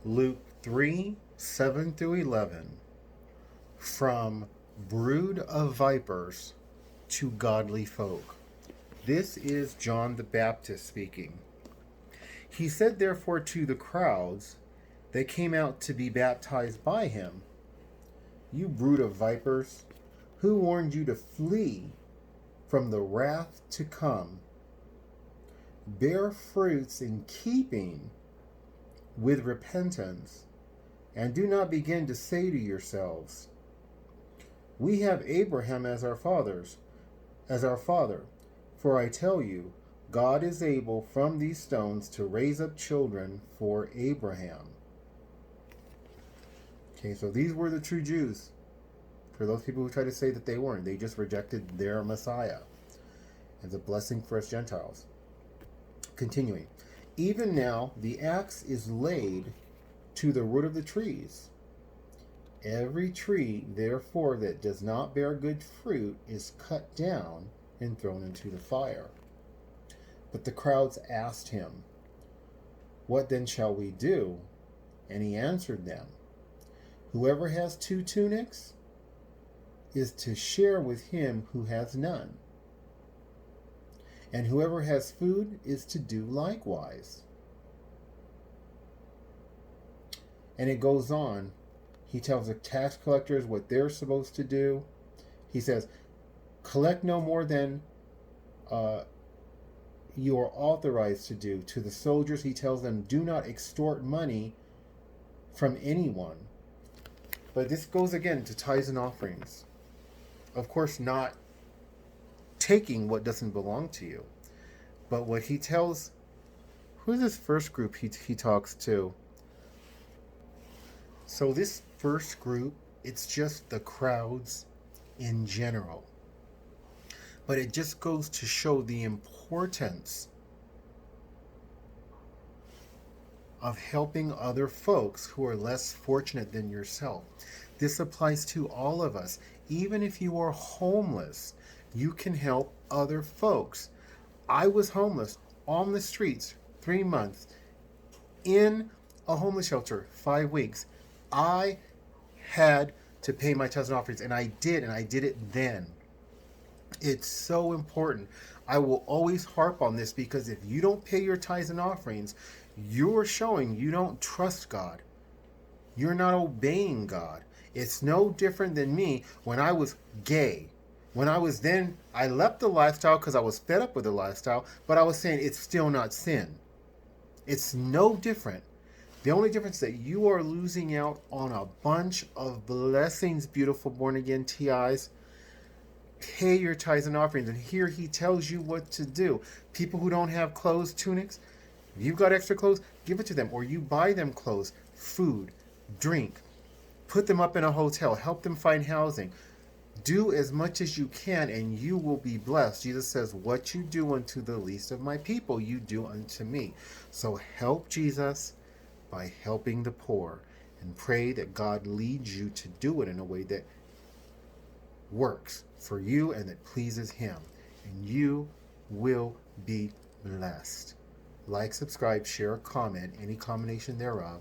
Luke 3 7 through 11. From brood of vipers to godly folk. This is John the Baptist speaking. He said, therefore, to the crowds that came out to be baptized by him, "You brood of vipers, who warned you to flee from the wrath to come? Bear fruits in keeping with repentance, and do not begin to say to yourselves, 'We have Abraham as our father. For I tell you, God is able from these stones to raise up children for Abraham.'" Okay, so these were the true Jews. For those people who try to say that they weren't, they just rejected their Messiah as a blessing for us Gentiles. Continuing, "Even now the axe is laid to the root of the trees. Every tree, therefore, that does not bear good fruit is cut down and thrown into the fire." But the crowds asked him, "What then shall we do?" And he answered them, "Whoever has 2 tunics is to share with him who has none. And whoever has food is to do likewise." And it goes on. He tells the tax collectors what they're supposed to do. He says, "Collect no more than you are authorized to do." To the soldiers, he tells them, "Do not extort money from anyone." But this goes again to tithes and offerings. Of course, not taking what doesn't belong to you. But what he tells, who's this first group he talks to? So this first group, it's just the crowds in general. But it just goes to show the importance of helping other folks who are less fortunate than yourself. This applies to all of us. Even if you are homeless, you can help other folks. I was homeless on the streets 3 months, in a homeless shelter 5 weeks. I had to pay my tithes and offerings, and I did it then. It's so important. I will always harp on this, because if you don't pay your tithes and offerings, you're showing you don't trust God. You're not obeying God. It's no different than me when I was gay. I left the lifestyle because I was fed up with the lifestyle, but I was saying it's still not sin. It's no different. The only difference is that you are losing out on a bunch of blessings, beautiful born again TIs. Pay your tithes and offerings. And here he tells you what to do. People who don't have clothes, tunics, if you've got extra clothes, give it to them. Or you buy them clothes, food, drink. Put them up in a hotel. Help them find housing. Do as much as you can, and you will be blessed. Jesus says, "What you do unto the least of my people, you do unto me." So help Jesus by helping the poor, and pray that God leads you to do it in a way that works for you and that pleases him, and you will be blessed. Like, subscribe, share, comment, any combination thereof.